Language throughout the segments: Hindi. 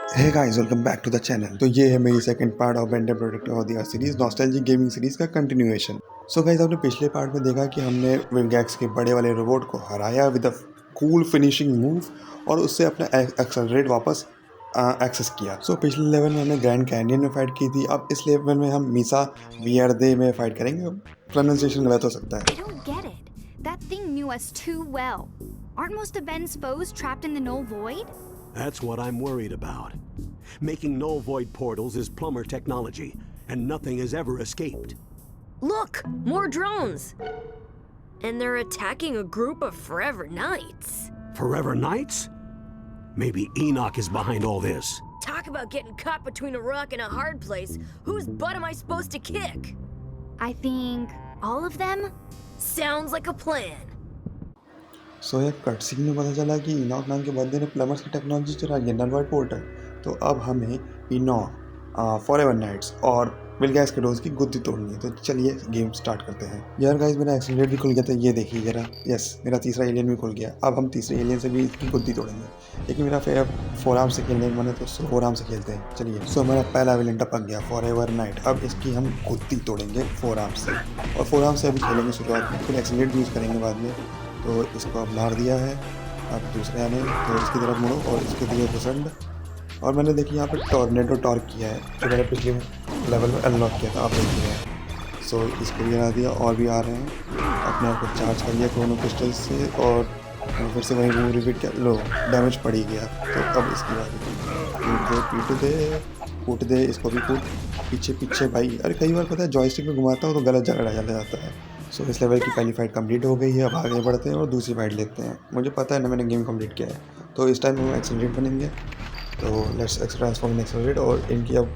Hey guys, welcome back to the channel. तो ये है मेरी second part of vendor product of the series nostalgic gaming series का कंटिन्यूएशन। सो गाइस, आपने पिछले पार्ट में देखा कि हमने विंगैक्स के बड़े वाले रोबोट को हराया with a cool finishing move और उससे अपना एक्सेलरेट वापस एक्सेस किया। सो पिछले लेवल में हमने ग्रैंड कैनियन में फाइट की थी। अब इस लेवल में हम मीसा वियर्दे में फाइट करेंगे। प्रोनाउंसिएशन गलत हो सकता है। I don't get it. That thing knew us too well. Aren't most of Ben's foes trapped in the null void? That's what I'm worried about. Making null void portals is plumber technology, and nothing has ever escaped. Look! More drones! And they're attacking a group of Forever Knights. Forever Knights? Maybe Enoch is behind all this. Talk about getting caught between a rock and a hard place. Whose butt am I supposed to kick? I think all of them? Sounds like a plan. सो एक कट सीन में पता चला कि इनॉक नाम के बंदे ने प्लमर्स की टेक्नोलॉजी चुरा लिया नल वाइड पोर्टल। तो अब हमें इनॉक फॉरएवर नाइट्स और विलगैस के डोज की गुद्दी तोड़नी है। तो चलिए गेम स्टार्ट करते हैं। यार गाइस, मेरा एक्सीलरेट भी खुल गया था, ये देखिए जरा। यस, मेरा तीसरा एलियन भी खुल गया। अब हम तीसरे एलियन से भी इसकी गुद्दी तोड़ेंगे। लेकिन मेरा फेवरेट फोर आर्म से खेलने का मन है, तो फोर आर्म से खेलते हैं। चलिए। सो मेरा पहला विलन टपक गया, फॉरएवर नाइट। अब इसकी हम गुद्दी तोड़ेंगे फोर आर्म से, और फोर आर्म से अभी खेलेंगे शुरुआत में, फिर एक्सीलरेट यूज़ करेंगे बाद में। तो इसको अब मार दिया है। अब दूसरे आने, तो इसकी तरफ मुड़ो और इसके दिए पसंद। और मैंने देखिए यहाँ पे टॉर्नेडो टॉर्क किया है, जो मैंने पिछले लेवल में अनलॉक किया था, आप देखिए। सो इसको भी गिरा दिया, और भी आ रहे हैं। अपने आप को चार्ज कर लिया दोनों पिस्टल से, और फिर से वही मूव रिपीट किया। लो, डैमेज पड़ ही गया। तो अब इसकी बात कूट दे, इसको भी कूट। पीछे पीछे भाई, अरे कई बार पता है जॉयस्टिक में घुमाता हूँ तो गलत जगह चला जाता है। सो इस लेवल की पहली फाइट कंप्लीट हो गई है। अब आगे बढ़ते हैं और दूसरी फाइट लेते हैं। मुझे पता है ना, मैंने गेम कंप्लीट किया है। तो इस टाइम हम एक्सेलरेट बनेंगे। तो लेट्स ट्रांसफॉर्म इन एक्सेलरेट, और इनकी अब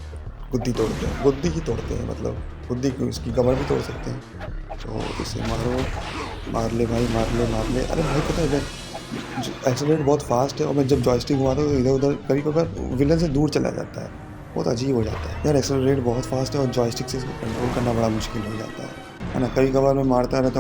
गुद्दी तोड़ते हैं। गुद्दी ही तोड़ते हैं, मतलब गुद्दी क्यों, इसकी कमर भी तोड़ सकते हैं। तो इसे मारो, मार ले भाई, मार ले। अरे भाई पता है, एक्सेलरेट बहुत फास्ट है, और मैं जब जॉयस्टिक घुमाता हूँ तो इधर उधर कभी कभार विलन से दूर चला जाता है। बहुत अजीब हो जाता है यार। एक्सेलरेट बहुत फास्ट है और जॉयस्टिक से इसको कंट्रोल करना बड़ा मुश्किल हो जाता है ना। कभी कभार मैं मारता रहता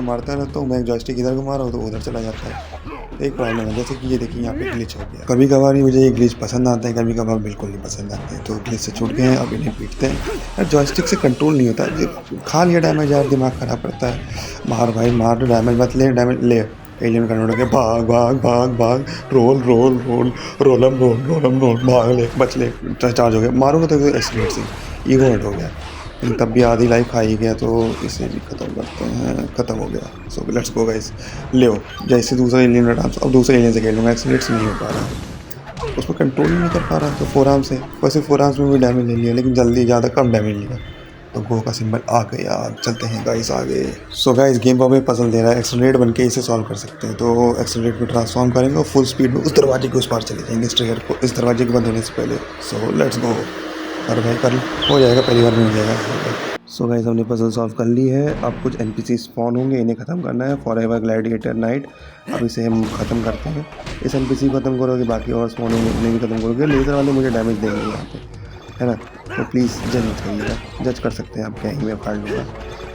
हूँ, मैं जॉयस्टिक इधर घुमा रहा हूँ तो उधर चला जाता है। एक प्रॉब्लम है, जैसे कि ये देखिए यहाँ पे ग्लिच हो गया। कभी कभार ही मुझे ये ग्लिच पसंद आते हैं, कभी कभार बिल्कुल नहीं पसंद आते हैं। तो ग्लिच से छूट गए हैं, अब इन्हें पीटते हैं। यार जॉयस्टिक से कंट्रोल नहीं होता, ये खा लिया डैमेज यार, दिमाग खराब करता है। मार भाई मार, डैमेज मत ले, डैमेज ले। एलियन कंट्रोल के भाग भाग भाग भाग, रोल रोल रोल, रोलम रोल, भाग ले, बच ले। चार्ज हो गया, मारूंगा तो एक्सीलेट से ईगो हट हो गया। लेकिन तब भी आधी लाइफ खा ही गया, तो इसे भी ख़त्म करते हैं। ख़त्म हो गया। So let's go guys. ले जैसे दूसरा एलियन का डांस, अब दूसरे एलियन से खेलूँगा। एक्सीलेट से नहीं हो पा रहा, उसको कंट्रोल नहीं कर पा रहा। तो फोर आर्म से, वैसे फोर आर्म्स में भी डैमेज ले लिया, लेकिन जल्दी ज़्यादा कम डैमेज लिया। तो गो का सिंबल आ गया। चलते हैं गाइस आगे। सो गाइस, गेम पर हमें पजल दे रहा है, एक्सेलरेट बन के इसे सॉल्व कर सकते हैं। तो एक्सेलरेट में ट्रांसफॉर्म करेंगे और फुल स्पीड में उस दरवाजे के उस पार चले जाएंगे, इस ट्रिगर को, इस दरवाजे के बंद होने से पहले। So let's go. अरे भाई कर हो जाएगा, पहली बार में हो जाएगा। सो गाइस, हमने पजल सॉल्व कर ली है। अब कुछ NPC स्पॉन होंगे, इन्हें ख़त्म करना है। फॉरएवर ग्लैडिएटर नाइट, अब इसे हम ख़त्म करते हैं। इस NPC को ख़त्म करोगे, बाकी और स्पॉन होंगे, उन्हें भी ख़त्म करोगे। लेज़र वाले मुझे डैमेज देंगे यहाँ पे, है ना। तो प्लीज़ जज मत करिएगा, जज कर सकते हैं आप, क्या ही मैं फाड़ लूँगा।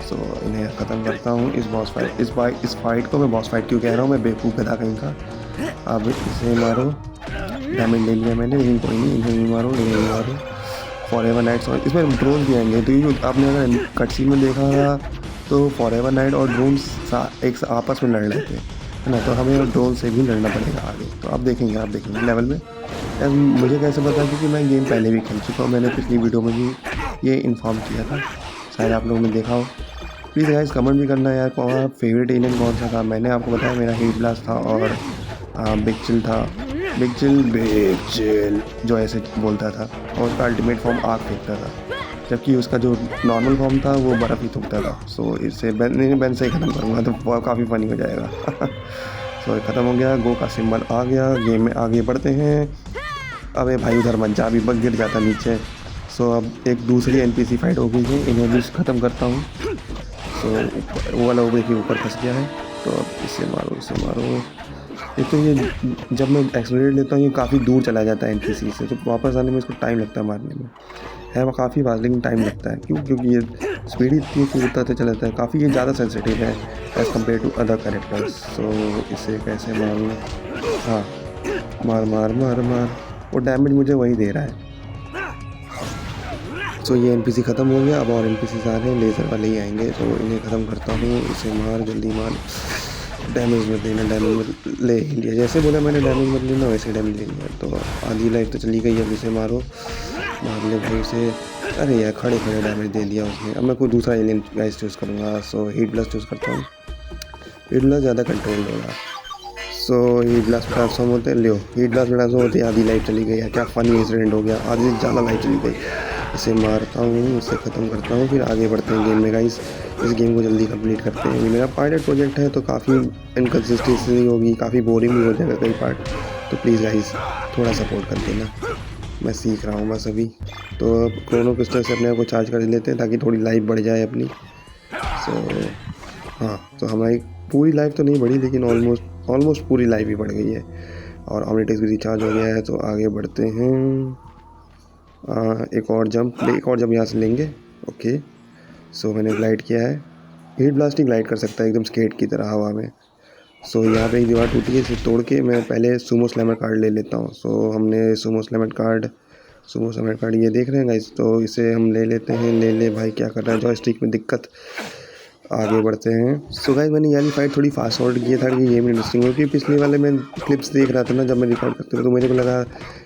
सो इन्हें ख़त्म करता हूँ। इस बॉस फाइट, इस फाइट को मैं बॉस फाइट क्यों कह रहा हूँ, मैं बेवकूफ़ गधा कहीं का। अब इसे मारो, डैमेज ले लिया मैंने, लेकिन कोई नहीं, इन्हें नहीं मारो, इन्हें नहीं मारो। फॉरएवर नाइट्स, और इसमें ड्रोन भी आएंगे। तो ये आपने अगर कटसीन में देखा था, तो फॉरएवर नाइट और ड्रोन्स एक आपस में लड़ रहे थे, है ना। तो हमें ड्रोन से भी लड़ना पड़ेगा आगे। तो आप देखेंगे लेवल में। यार मुझे कैसे पता, क्योंकि मैं गेम पहले भी खेल चुका हूँ, मैंने पिछली वीडियो में भी ये इन्फॉर्म किया था, शायद आप लोगों ने देखा हो। प्लीज़ गाइस कमेंट भी करना यार, कौन फेवरेट एलियन कौन सा था। मैंने आपको बताया मेरा हीट ब्लास्ट था, और बिग चिल था। बिग चिल जो ऐसे बोलता था, और उसका अल्टीमेट फॉर्म आग फेंकता था, जबकि उसका जो नॉर्मल फॉर्म था वो बर्फ़ ही थूकता था। सो इससे बैन से ही ख़त्म करूँगा, तो काफ़ी फ़नी हो जाएगा। सो ख़त्म हो गया, गो का सिंबल आ गया। गेम में आगे बढ़ते हैं। अबे भाई उधर मत जा, अभी बग गिर जाता नीचे। सो अब एक दूसरी NPC फाइट हो गई है, इन्हें भी ख़त्म करता हूँ। सो वो वाला के ऊपर फंस गया है, तो अब इसे मारो। एक तो ये जब मैं एक्सेलरेट लेता हूँ, ये काफ़ी दूर चला जाता है NPC से, तो वापस आने में इसको टाइम लगता है मारने में। है वो काफ़ी फास्ट, लेकिन टाइम लगता है। क्योंकि ये स्पीड इतनी कूदता चला जाता है, काफ़ी ये ज़्यादा सेंसिटिव है as compare to other characters. So इसे कैसे मारूँ? हाँ, मार। वो डैमेज मुझे वही दे रहा है, सो ये NPC ख़त्म हो गया। अब और NPC आ रहे हैं, लेज़र वाले ही आएंगे, तो इन्हें ख़त्म करता हूँ। इसे मार, जल्दी मार, डैमेज मत लेना, डैमेज मत ले लिया। जैसे बोला मैंने डैमेज मत लेना, वैसे डैमेज ले लिया। तो आधी लाइफ तो चली गई। अब इसे मारो, मार ले भाई उसे। अरे यार, खड़े खड़े डैमेज दे दिया उसने। अब मैं कोई दूसरा एलियन गाइस चूज़ करूँगा। सो हीट ब्लास्ट चूज़ करता हूँ। हीट ब्लास्ट ज़्यादा कंट्रोल होगा। सो हीट ब्लास्ट में ट्रांसफॉर्म होते हैं। लियो, हीट ब्लास्ट में ट्रांसफॉर्म होते आधी लाइफ चली गई है। क्या फ़नी इंसिडेंट हो गया, आधी से ज़्यादा लाइफ चली गई। इसे मारता हूँ, इसे ख़त्म करता हूँ, फिर आगे बढ़ते हैं गेम में गाइस। इस गेम को जल्दी कंप्लीट करते हैं। ये मेरा पायलट प्रोजेक्ट है, तो काफ़ी इनकन्सिस्टेंसी होगी, काफ़ी बोरिंग भी हो जाएगा कई पार्ट। तो प्लीज़ गाइस थोड़ा सपोर्ट कर देना, मैं सीख रहा हूँ बस अभी। तो अब क्रोनो क्रिस्टल से अपने आप को चार्ज कर लेते हैं ताकि थोड़ी लाइफ बढ़ जाए अपनी। सो हाँ, तो हमारी पूरी लाइफ तो नहीं बढ़ी, लेकिन ऑलमोस्ट पूरी लाइफ ही बढ़ गई है। और ऑमनीट्रिक्स भी रिचार्ज हो गया है। तो आगे बढ़ते हैं। एक और जंप यहाँ से लेंगे। ओके, सो मैंने ग्लाइड किया है। हीट ब्लास्ट ही ग्लाइड कर सकता है एकदम स्केट की तरह हवा में। सो यहाँ पे एक दीवार टूटी है, इसे तोड़ के मैं पहले सूमो स्लैमर कार्ड ले लेता हूँ। सो हमने सूमो स्लैमर कार्ड ये देख रहे हैं गाइस, तो इसे हम ले लेते हैं। ले भाई, क्या कर रहा है जॉयस्टिक में दिक्कत। आगे बढ़ते हैं। सो गाइस, मैंने ये वाली फाइट थोड़ी फास्ट फॉरवर्ड किया था कि गेम इंटरेस्टिंग हो, क्योंकि पिछले वाले मैं क्लिप्स देख रहा था ना जब मैं रिकॉर्ड करते हुए, तो मेरे को लगा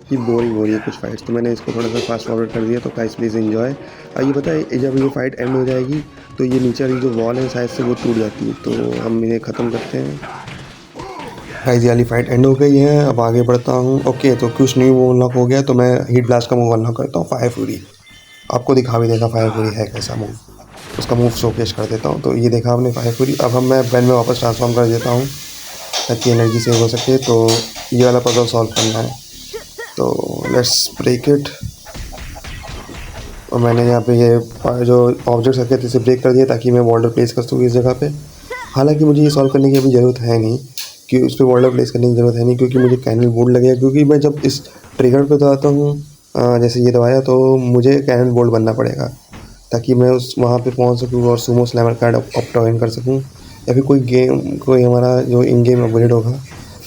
कि बोरिंग हो रही है कुछ फाइट्स, तो मैंने इसको थोड़ा सा फास्ट फॉरवर्ड कर दिया। तो गाइस प्लीज़ एंजॉय। अब ये पता है, जब ये फाइट एंड हो जाएगी तो ये नीचे वाली जो वॉल है शायद से वो टूट जाती है। तो हम इन्हें ख़त्म करते हैं। गाइस ये वाली फाइट एंड हो गई है। अब आगे बढ़ता हूँ। ओके, तो कुछ न्यू मूव अनलॉक हो गया, तो मैं हीट ब्लास्ट का मूव अनलॉक करता हूँ, फायर फ्यूरी। आपको दिखा भी देगा फायर फ्यूरी है कैसा मूव, उसका मूव शोकेस कर देता हूँ। तो ये देखा आपने फायर फ्यूरी। अब मैं बैन में वापस ट्रांसफॉर्म कर देता हूँ ताकि एनर्जी सेव हो सके। तो ये वाला पजल सॉल्व करना है, तो लेट्स ब्रेक इट। और मैंने यहाँ पे ये जो ऑब्जेक्ट्स रखे थे इसे ब्रेक कर दिया ताकि मैं वॉल्डर प्लेस कर सकूँ इस जगह पे। हालांकि मुझे ये सॉल्व करने की अभी ज़रूरत है नहीं, कि उस पर वॉल्डर प्लेस करने की ज़रूरत है नहीं, क्योंकि मुझे कैनल बोल्ट लगेगा। क्योंकि मैं जब इस ट्रिगर पे दबाता हूँ, जैसे ये दबाया, तो मुझे कैनल बोल्ट बनना पड़ेगा ताकि मैं उस वहाँ पे पहुँच सकूँ और सूमो स्लैमर कार्ड ऑप्टेन कर सकूँ, या फिर कोई हमारा जो इन गेम अपग्रेड होगा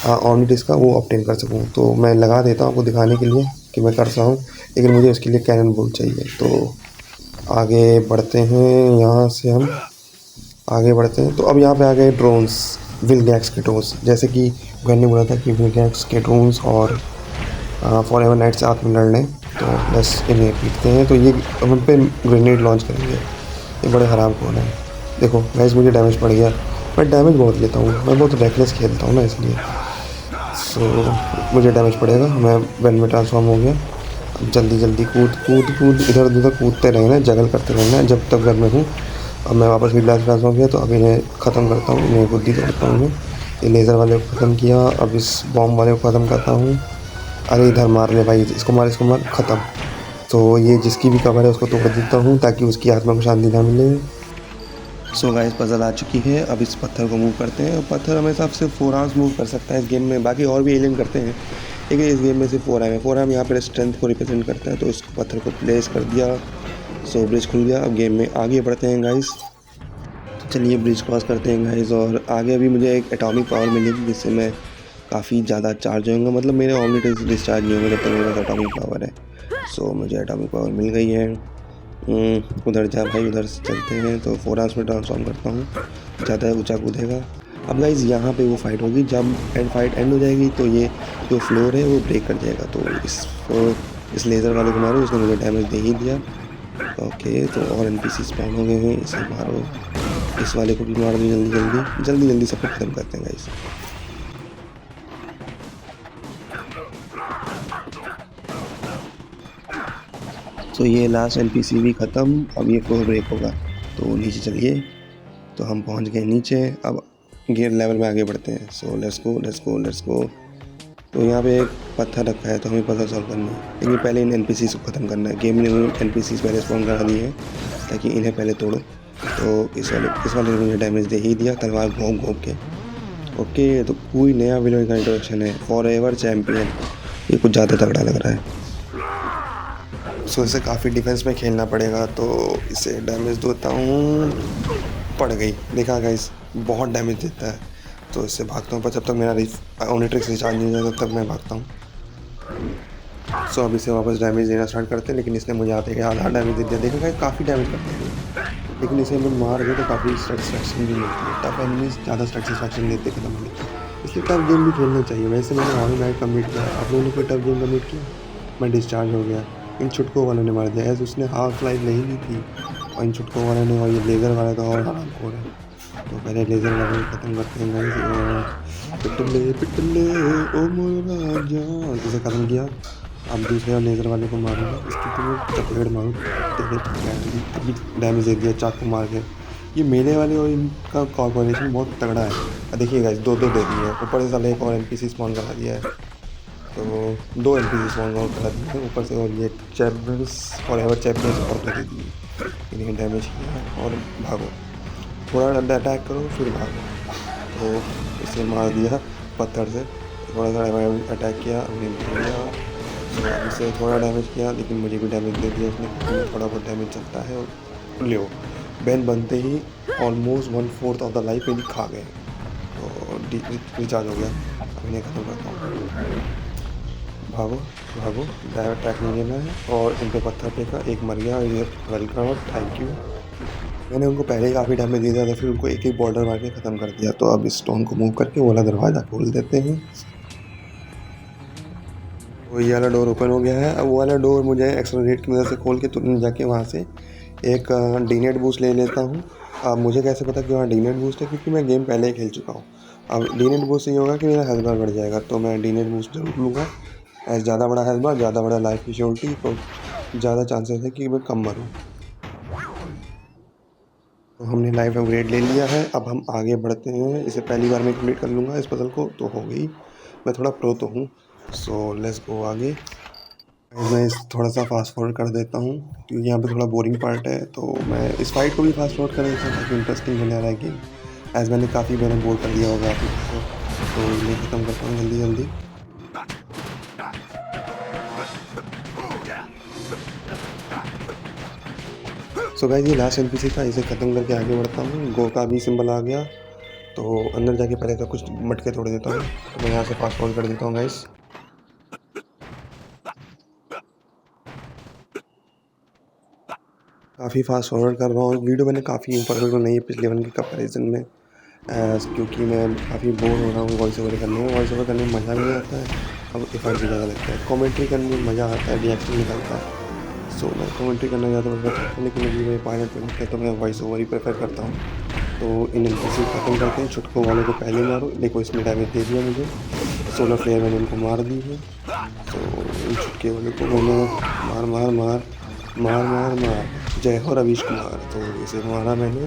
ऑमनीट्रिक्स का, वो ऑप्टेन कर सकूँ। तो मैं लगा देता हूँ आपको दिखाने के लिए कि मैं कर रहा हूँ, लेकिन मुझे उसके लिए कैनन बोल्ट चाहिए। तो आगे बढ़ते हैं, यहाँ से हम आगे बढ़ते हैं। तो अब यहाँ पे आ गए ड्रोन्स, विलगैक्स के ड्रोन्स। जैसे कि मैंने बोला था कि विलगैक्स के ड्रोन्स और फॉरएवर नाइट से आँख में लड़ लें, तो बस इन्हें पीटते हैं। तो ये हम पे ग्रेनेड लॉन्च करेंगे, ये बड़े ख़राब कौन है। देखो गाइस, मुझे डैमेज पड़ गया, मैं डैमेज बहुत लेता हूँ, मैं बहुत रेकलेस खेलता हूँ ना, इसलिए सो मुझे डैमेज पड़ेगा। मैं वेन में ट्रांसफॉर्म हो गया। अब जल्दी कूद इधर उधर कूदते रहना, जगल करते रहना जब तक घर में हूँ। अब मैं वापस भी ब्लास्ट ट्रांसफॉर्म किया, तो अब इन्हें ख़त्म करता हूँ, इन्हें बुद्धि तोड़ता हूँ। ये लेज़र वाले को ख़त्म किया, अब इस बॉम्ब वाले को ख़त्म करता हूँ। अरे इधर मार ले भाई, इसको मार ख़त्म। तो ये जिसकी भी कवर है उसको तोड़ देता हूँ ताकि उसकी आत्मा को शांति ना मिले। सो गाइस, पजल आ चुकी है। अब इस पत्थर को मूव करते हैं। पत्थर हमेशा सिर्फ 4 आर्म्स मूव कर सकता है इस गेम में, बाकी और भी एलियन करते हैं, लेकिन इस गेम में सिर्फ 4 आर्म है। 4 आर्म यहाँ पर स्ट्रेंथ को रिप्रेजेंट करता है। तो इस पत्थर को प्लेस कर दिया, सो ब्रिज खुल गया। अब गेम में आगे बढ़ते हैं गाइस। तो चलिए ब्रिज क्रॉस करते हैं गाइस, और आगे अभी मुझे एक एटॉमिक पावर मिलेगी जिससे मैं काफ़ी ज़्यादा चार्ज होऊंगा, मतलब मेरे ऑमनीट्रिक्स डिस्चार्ज नहीं होंगे जब तक मेरे पास एटॉमिक पावर है। सो मुझे एटॉमिक पावर मिल गई है। उधर जा भाई, उधर से चलते हैं। तो 4 आर्म्स में ट्रांसफॉर्म करता हूँ, ज़्यादा ऊंचा कूदेगा। अब गाइस यहाँ पे वो फाइट होगी, जब फाइट एंड हो जाएगी तो ये जो फ्लोर है वो ब्रेक कर जाएगा। तो इस लेज़र वाले को मारो, उसने मुझे डैमेज दे ही दिया। ओके, तो और NPC स्पॉन हो गए हैं, इसे मारो। इस वाले को भी मार दो जल्दी सबको ख़त्म करते हैं गाइस। तो ये लास्ट NPC भी ख़त्म। अब ये फ्लोर ब्रेक होगा, तो नीचे चलिए। तो हम पहुंच गए नीचे। अब गेयर लेवल में आगे बढ़ते हैं। So let's go. तो यहाँ पे एक पत्थर रखा है, तो हमें पत्थर सॉल्व करना है, लेकिन पहले इन NPCs को ख़त्म करना है। गेम ने NPCs पहले स्पॉन करा दिए हैं ताकि इन्हें पहले तोड़ो। तो इस वाले ने मुझे डैमेज दे ही दिया, तलवार घोंप के। ओके, तो कोई नया विलन का इंट्रोडक्शन है, फॉरएवर चैम्पियन। ये कुछ ज़्यादा तगड़ा लग रहा है। सो इसे काफ़ी डिफेंस में खेलना पड़ेगा, तो इसे डैमेज देता हूँ। पड़ गई, देखा गाइस, बहुत डैमेज देता है। तो इससे भागता हूँ, पर जब तक मेरा ऑमनीट्रिक्स रिचार्ज नहीं हो जाता तब तक मैं भागता हूँ। सो अब इसे वापस डैमेज देना स्टार्ट करते हैं, लेकिन इसने मुझे आते के आधा डैमेज दे दिया। देखा गया काफ़ी डैमेज करते हैं, लेकिन इसे हम लोग मार गए तो काफ़ी सेटिस्फैक्शन भी मिलती है। टफ एनिमीज ज़्यादा सेटिस्फैक्शन देते खत्म होने की, इसलिए टफ गेम भी खेलना चाहिए। वैसे मैंने हॉलो नाइट कम्प्लीट किया, आप लोगों ने कोई टफ गेम कम्प्लीट किया? मैं डिस्चार्ज हो गया, इन छुटकों वालों ने मार दिया। ऐसे उसने हाफ लाइफ नहीं ली थी और इन छुटकों वालों ने, और ये लेज़र वाला तो और हरामखोर है। तो पहले लेज़र वाले को ख़त्म करते हैं गाइस। पिटले ओ मोर राजा, इसे ख़त्म किया। अब दूसरे लेज़र वाले को मारूंगा, इसकी तो मैं चपेट मारूँ। अभी डैमेज दे दिया चाकू मार के। ये मेले वाले और इनका कॉर्पोरेशन बहुत तगड़ा है। देखिए गाइस, दो दे दिए, ऊपर से साले एक और NPC स्पॉन करा दिया है। तो 2 NPC स्पॉन करा दिए हैं ऊपर से, और ये चैप्टर्स फॉरएवर चैप्टर्स और दे दी, इन्हें डैमेज किया। और भागो, थोड़ा अटैक करो फिर भागो। तो इसे मार दिया पत्थर से, थोड़ा सा अटैक किया, हमने दिया। इसे थोड़ा डैमेज किया, लेकिन मुझे भी डैमेज दे दिया उसने, थोड़ा बहुत डैमेज चलता है। और लियो बैन बनते ही ऑलमोस्ट 1/4 ऑफ द लाइफ मेरी खा गए, तो रिचार्ज हो गया। अब इन्हें ख़त्म करता हूँ। भागो भागो, डायरेक्ट अटैक नहीं लेना है। और इन पे पत्थर फेंका, एक मर गया। ये वेलकम और थैंक यू। मैंने उनको पहले ही काफ़ी डैमेज दे दिया था, फिर उनको एक एक बॉर्डर मार के ख़त्म कर दिया। तो अब इस स्टोन को मूव करके वो वाला दरवाज़ा खोल देते हैं। तो ये वाला डोर ओपन हो गया है। अब वो वाला डोर मुझे एक्सेलरेट की मदद से खोल के तुरंत जाके वहाँ से एक डीनेट बूस्ट ले लेता हूँ। अब मुझे कैसे पता कि वहाँ डीनेट बूस्ट है, क्योंकि मैं गेम पहले ही खेल चुका हूँ। अब डीनेट बूस्ट ये होगा कि मेरा हेल्थ बार बढ़ जाएगा, तो मैं डीनेट बूस्ट जरूर लूँगा। एज ज़्यादा बड़ा हेल्थ बार, ज़्यादा बड़ा लाइफ की श्योरिटी, तो ज़्यादा चांसेस है कि मैं कम मरूँ। तो हमने लाइफ अपग्रेड ले लिया है। अब हम आगे बढ़ते हैं। इसे पहली बार मैं कंप्लीट कर लूँगा इस पजल को, तो हो गई। मैं थोड़ा प्रो तो हूँ। सो लेट्स गो आगे। मैं इस थोड़ा सा फास्ट फॉरवर्ड कर देता हूँ, क्योंकि यहाँ पे थोड़ा बोरिंग पार्ट है। तो मैं इस फाइट को भी फास्ट फॉरवर्ड कर देता हूँ ताकि इंटरेस्टिंग बना रहा है गेम। एज मैंने काफ़ी मैंने बोर कर दिया होगा आप लोगों को, तो इन्हें ख़त्म करता हूँ जल्दी जल्दी। सो गाइस, ये लास्ट NPC था, इसे ख़त्म करके आगे बढ़ता हूँ। गो का भी सिंबल आ गया, तो अंदर जाके पहले तो कुछ मटके तोड़ देता हूँ। तो मैं यहाँ से फास्ट फॉरवर्ड कर देता हूँ गाइस। काफ़ी फास्ट फॉरवर्ड कर रहा हूँ। वीडियो मैंने काफ़ी इम्परफेक्ट नहीं है पिछले वन के कंपैरिजन में, क्योंकि मैं काफ़ी बोर हो रहा हूँ वॉइस ओवर करने में। वॉइस ओवर करने में मज़ा भी आता है, अब इफर्ट भी ज़्यादा लगता है। कमेंट्री करने में मज़ा आता है, रिएक्शन निकलता है। सो मैं कमेंट्री करना ज़्यादा प्रेफर करता हूँ, लेकिन अभी मैं पायलट में है तो मैं वॉइस ओवर ही प्रेफर करता हूँ। तो इन NPC ख़त्म करते हैं। छुटकों वाले को पहले मारो, देखो इसने डैमेज दे दिया मुझे। सोलर फ्लेयर मैंने उनको मार दी है। तो इन छुटके वाले को मैंने मार मार मार मार मार मार जय हो रवीश कुमार। तो इसे मारा मैंने।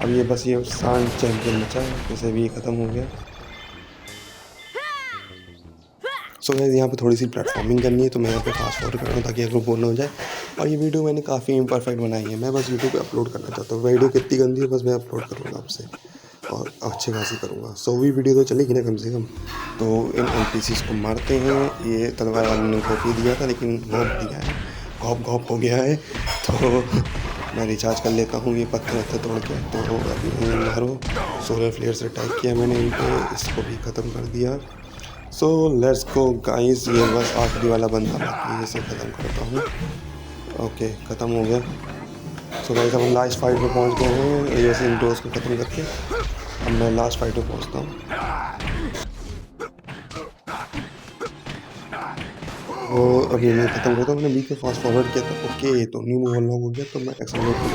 अब ये बस ये सांड चैंपियन बचा है, इसे भी ख़त्म हो गया। सो गाइस, यहाँ पे थोड़ी सी प्लेटफॉर्मिंग करनी है, तो मैं यहाँ पे फास्ट फॉरवर्ड कर रहा हूँ ताकि अगर बोर ना हो जाए। और ये वीडियो मैंने काफ़ी इम्परफेक्ट बनाई है, मैं बस यूट्यूब पे अपलोड करना चाहता हूँ। वीडियो कितनी गंदी है बस मैं अपलोड करूँगा आपसे, और अच्छे खासी करूँगा। 100वीं वीडियो तो चलेगी ना कम से कम। तो इन NPCs को मारते हैं। ये तलवार वाले ने कॉपी दिया था, लेकिन घोप दिया है, घोप घोप हो गया है। तो मैं रिचार्ज कर लेता हूँ ये पत्थर वत्थर तोड़ के। तो अभी मारो, सोलर फ्लेयर से अटैक किया मैंने इन पर, इसको भी ख़त्म कर दिया। सो लेट्स गो गाइस, ये बस आखिरी वाला बंदा बाकी है, इसे ख़त्म करता हूँ। ओके, ख़त्म हो गया। सो गाइस, अब हम लास्ट फाइट पे पहुँच गए हैं। ये ऐसे इंट्रोस को ख़त्म करके अब मैं लास्ट फाइट पे पहुँचता हूँ। तो अभी मैं ख़त्म करता हूँ। मैंने बीच में फास्ट फॉरवर्ड किया था। ओके, तो न्यू मूव अनलॉक हो गया, तो मैं एक्सेलरेट कर,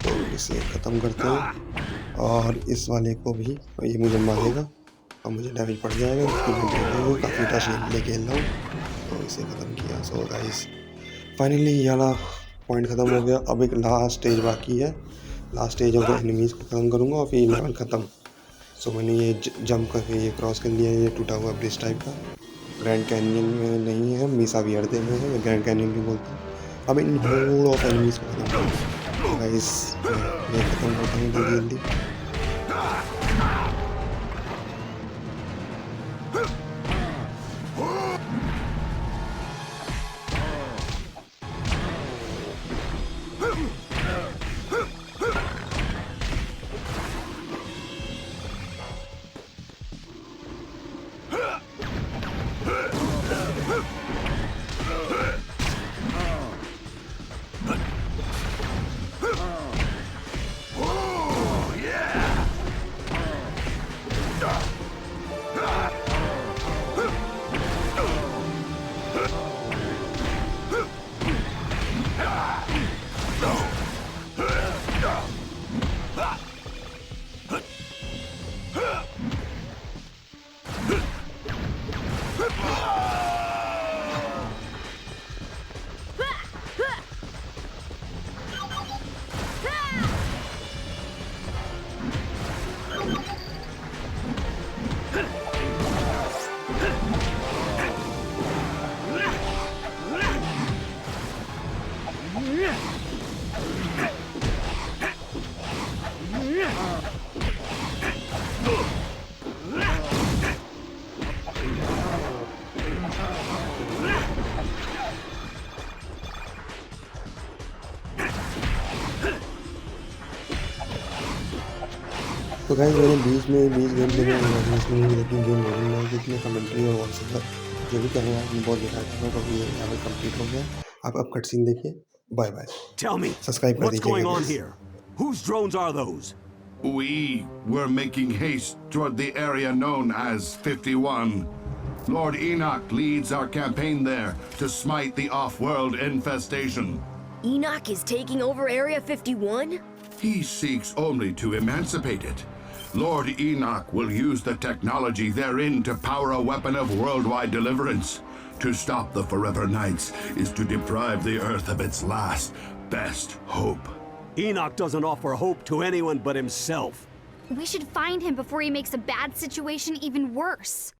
तो इसे ख़त्म करते हैं। और इस वाले को भी, ये मुझे मारेगा और मुझे डैमेज पड़ जाएगा, क्योंकि काफ़ी टच ले खेल रहा हूँ। तो इसे ख़त्म किया। सो गाइस, फाइनली ये वाला पॉइंट ख़त्म हो गया। अब एक लास्ट स्टेज बाकी है। Last stage of the enemies को ख़त्म करूँगा और फिर लेवल ख़त्म। सो मैंने ये जंप करके ये क्रॉस कर लिया है, ये टूटा हुआ ब्रिज टाइप का। ग्रैंड कैनियन में नहीं है, मीसा वियर्दे में है, ग्रैंड कैनियन भी बोलते हैं। अब इन होल ऑफ एनिमीज़ को ख़त्म करूँगा गाइस। मैं ख़त्म करता हूँ जल्दी जल्दी। तो गाइस मैंने बीच गेम प्ले में इसमें नहीं देखी गेम बोलूँ मैं जितने कमेंट्री और वॉइस ओवर जो भी कहें आपने बहुत देखा था तो ये यहाँ पर कंप्लीट हो गया। आप अब कट सीन देखिए। Bye bye. Tell me, subscribe कर what's going दीजिएगा on guys। here? Whose drones are those? We were making haste toward the area known as 51. Lord Enoch leads our campaign there to smite the off-world infestation. Enoch is taking over Area 51? He seeks only to emancipate it. Lord Enoch will use the technology therein to power a weapon of worldwide deliverance. To stop the Forever Knights is to deprive the Earth of its last, best hope. Enoch doesn't offer hope to anyone but himself. We should find him before he makes a bad situation even worse.